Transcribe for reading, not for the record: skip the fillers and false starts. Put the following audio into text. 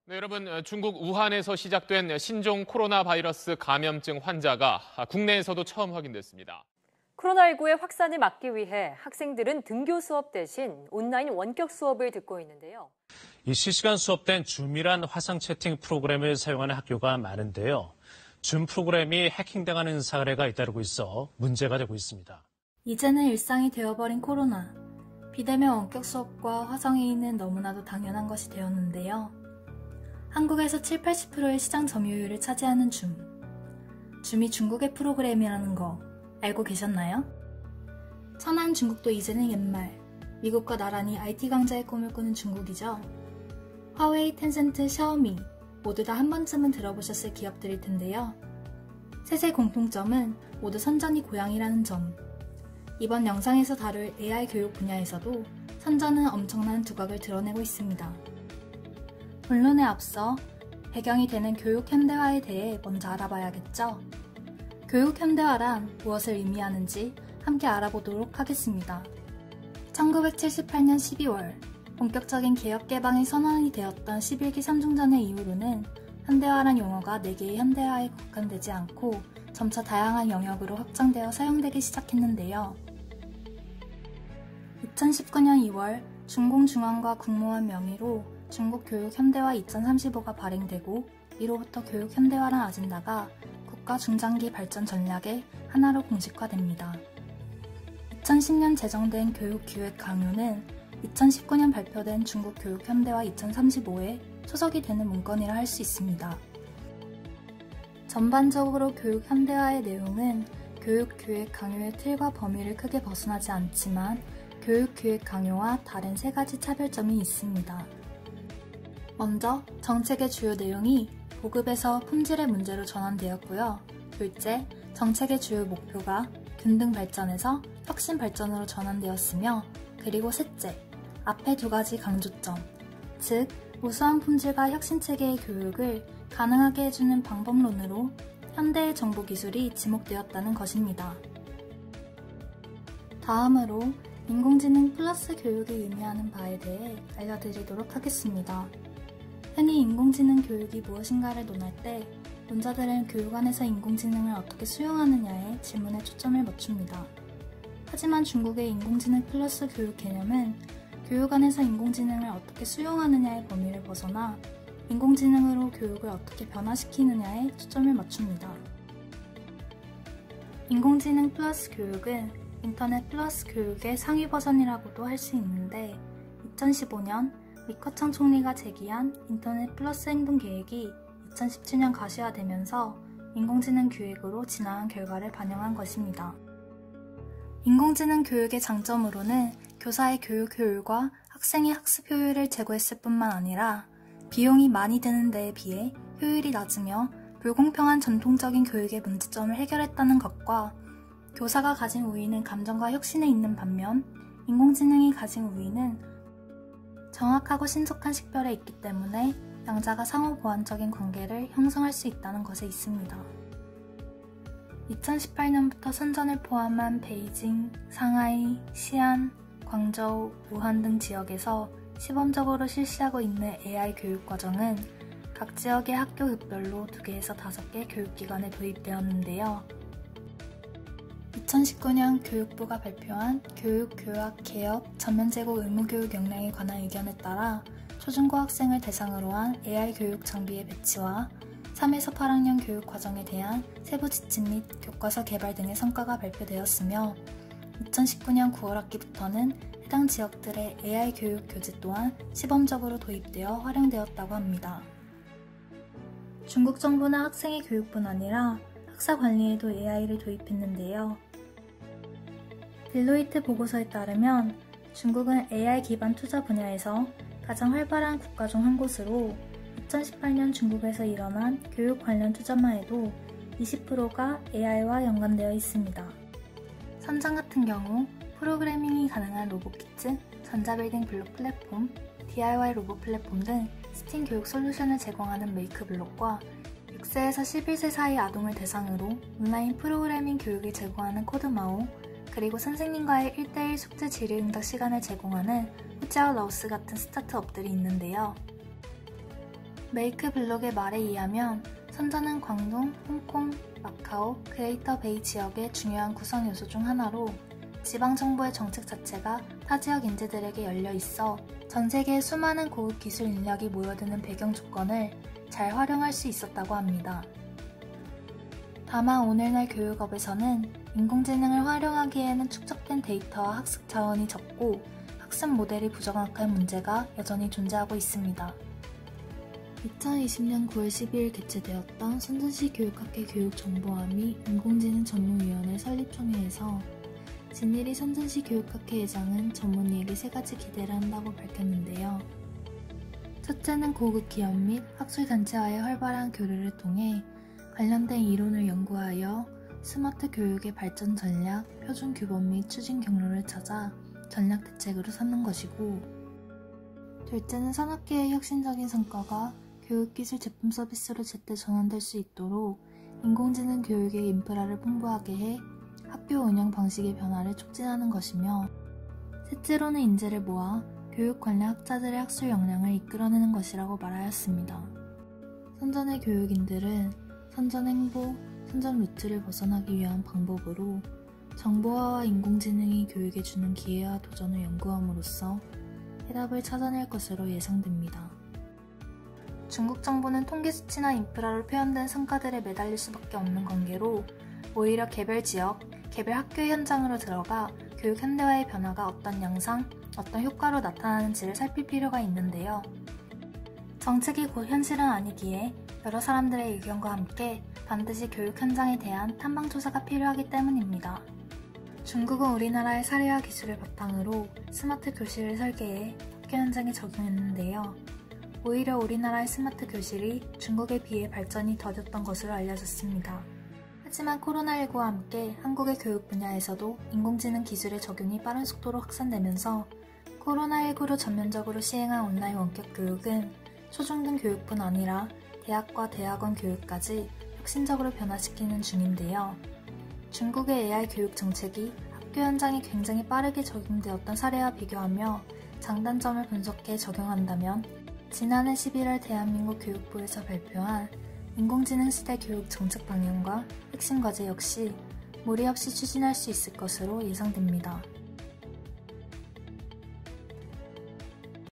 네, 여러분, 중국 우한에서 시작된 신종 코로나 바이러스 감염증 환자가 국내에서도 처음 확인됐습니다. 코로나19의 확산을 막기 위해 학생들은 등교 수업 대신 온라인 원격 수업을 듣고 있는데요. 이 실시간 수업된 줌이란 화상 채팅 프로그램을 사용하는 학교가 많은데요. 줌 프로그램이 해킹당하는 사례가 잇따르고 있어 문제가 되고 있습니다. 이제는 일상이 되어버린 코로나. 비대면 원격 수업과 화상회의는 너무나도 당연한 것이 되었는데요. 한국에서 70~80%의 시장 점유율을 차지하는 줌. 줌이 중국의 프로그램이라는 거 알고 계셨나요? 천안 중국도 이제는 옛말. 미국과 나란히 IT 강자의 꿈을 꾸는 중국이죠. 화웨이, 텐센트, 샤오미 모두 다 한 번쯤은 들어보셨을 기업들일 텐데요. 셋의 공통점은 모두 선전이 고향이라는 점. 이번 영상에서 다룰 AI 교육 분야에서도 선전은 엄청난 두각을 드러내고 있습니다. 본론에 앞서 배경이 되는 교육 현대화에 대해 먼저 알아봐야겠죠. 교육 현대화란 무엇을 의미하는지 함께 알아보도록 하겠습니다. 1978년 12월 본격적인 개혁 개방이 선언이 되었던 11기 3중전의 이후로는 현대화란 용어가 4개의 현대화에 국한되지 않고 점차 다양한 영역으로 확장되어 사용되기 시작했는데요. 2019년 2월 중공중앙과 국무원 명의로 중국 교육 현대화 2035가 발행되고 이로부터 교육 현대화란 아젠다가 국가 중장기 발전 전략의 하나로 공식화됩니다. 2010년 제정된 교육 기획 강요는 2019년 발표된 중국 교육 현대화 2035에 초석이 되는 문건이라 할 수 있습니다. 전반적으로 교육 현대화의 내용은 교육 기획 강요의 틀과 범위를 크게 벗어나지 않지만 교육 기획 강요와 다른 3가지 차별점이 있습니다. 먼저 정책의 주요 내용이 보급에서 품질의 문제로 전환되었고요. 둘째, 정책의 주요 목표가 균등 발전에서 혁신 발전으로 전환되었으며, 그리고 셋째, 앞에 2가지 강조점, 즉 우수한 품질과 혁신체계의 교육을 가능하게 해주는 방법론으로 현대의 정보기술이 지목되었다는 것입니다. 다음으로 인공지능 플러스 교육이 의미하는 바에 대해 알려드리도록 하겠습니다. 흔히 인공지능 교육이 무엇인가를 논할 때 논자들은 교육 안에서 인공지능을 어떻게 수용하느냐에 질문에 초점을 맞춥니다. 하지만 중국의 인공지능 플러스 교육 개념은 교육 안에서 인공지능을 어떻게 수용하느냐의 범위를 벗어나 인공지능으로 교육을 어떻게 변화시키느냐에 초점을 맞춥니다. 인공지능 플러스 교육은 인터넷 플러스 교육의 상위 버전이라고도 할 수 있는데, 2015년 리커창 총리가 제기한 인터넷 플러스 행동 계획이 2017년 가시화되면서 인공지능 기획으로 진화한 결과를 반영한 것입니다. 인공지능 교육의 장점으로는 교사의 교육 효율과 학생의 학습 효율을 제고했을 뿐만 아니라 비용이 많이 드는 데에 비해 효율이 낮으며 불공평한 전통적인 교육의 문제점을 해결했다는 것과 교사가 가진 우위는 감정과 혁신에 있는 반면 인공지능이 가진 우위는 정확하고 신속한 식별에 있기 때문에 양자가 상호 보완적인 관계를 형성할 수 있다는 것에 있습니다. 2018년부터 선전을 포함한 베이징, 상하이, 시안, 광저우, 우한 등 지역에서 시범적으로 실시하고 있는 AI 교육 과정은 각 지역의 학교 급별로 2개에서 5개 교육기관에 도입되었는데요. 2019년 교육부가 발표한 교육교학 개혁 전면제고 의무교육 역량에 관한 의견에 따라 초중고 학생을 대상으로 한 AI 교육 장비의 배치와 3에서 8학년 교육 과정에 대한 세부 지침 및 교과서 개발 등의 성과가 발표되었으며, 2019년 9월 학기부터는 해당 지역들의 AI 교육 교재 또한 시범적으로 도입되어 활용되었다고 합니다. 중국 정부는 학생의 교육뿐 아니라 학사 관리에도 AI를 도입했는데요. 딜로이트 보고서에 따르면 중국은 AI 기반 투자 분야에서 가장 활발한 국가 중 한 곳으로 2018년 중국에서 일어난 교육 관련 투자만 해도 20%가 AI와 연관되어 있습니다. 선장 같은 경우 프로그래밍이 가능한 로봇키트, 전자빌딩 블록 플랫폼, DIY 로봇 플랫폼 등 스팀 교육 솔루션을 제공하는 메이크블록과 6세에서 11세 사이 아동을 대상으로 온라인 프로그래밍 교육을 제공하는 코드마오, 그리고 선생님과의 1:1 숙제 질의응답 시간을 제공하는 후지아오 라오스 같은 스타트업들이 있는데요. 메이크 블록의 말에 의하면 선전은 광동, 홍콩, 마카오, 그레이터 베이 지역의 중요한 구성 요소 중 하나로 지방정부의 정책 자체가 타 지역 인재들에게 열려 있어 전 세계의 수많은 고급 기술 인력이 모여드는 배경 조건을 잘 활용할 수 있었다고 합니다. 다만 오늘날 교육업에서는 인공지능을 활용하기에는 축적된 데이터와 학습 자원이 적고 학습 모델이 부정확한 문제가 여전히 존재하고 있습니다. 2020년 9월 12일 개최되었던 선전시 교육학회 교육정보화 및 인공지능 전문위원회 설립총회에서 진일이 선전시 교육학회 회장은 전문의에게 3가지 기대를 한다고 밝혔는데요. 첫째는 고급 기업 및 학술단체와의 활발한 교류를 통해 관련된 이론을 연구하여 스마트 교육의 발전 전략, 표준 규범 및 추진 경로를 찾아 전략 대책으로 삼는 것이고, 둘째는 산업계의 혁신적인 성과가 교육기술 제품 서비스로 제때 전환될 수 있도록 인공지능 교육의 인프라를 풍부하게 해 학교 운영 방식의 변화를 촉진하는 것이며, 셋째로는 인재를 모아 교육 관련 학자들의 학술 역량을 이끌어내는 것이라고 말하였습니다. 선전의 교육인들은 선전 행보, 선전 루트를 벗어나기 위한 방법으로 정보화와 인공지능이 교육에 주는 기회와 도전을 연구함으로써 해답을 찾아낼 것으로 예상됩니다. 중국 정부는 통계 수치나 인프라로 표현된 성과들에 매달릴 수밖에 없는 관계로 오히려 개별 지역, 개별 학교 현장으로 들어가 교육 현대화의 변화가 어떤 양상, 어떤 효과로 나타나는지를 살필 필요가 있는데요. 정책이 곧 현실은 아니기에 여러 사람들의 의견과 함께 반드시 교육 현장에 대한 탐방조사가 필요하기 때문입니다. 중국은 우리나라의 사례와 기술을 바탕으로 스마트 교실을 설계해 학교 현장에 적용했는데요. 오히려 우리나라의 스마트 교실이 중국에 비해 발전이 더뎠던 것으로 알려졌습니다. 하지만 코로나19와 함께 한국의 교육 분야에서도 인공지능 기술의 적용이 빠른 속도로 확산되면서 코로나19로 전면적으로 시행한 온라인 원격 교육은 초중등 교육뿐 아니라 대학과 대학원 교육까지 혁신적으로 변화시키는 중인데요. 중국의 AI 교육 정책이 학교 현장에 굉장히 빠르게 적용되었던 사례와 비교하며 장단점을 분석해 적용한다면 지난해 11월 대한민국 교육부에서 발표한 인공지능 시대 교육 정책 방향과 핵심 과제 역시 무리 없이 추진할 수 있을 것으로 예상됩니다.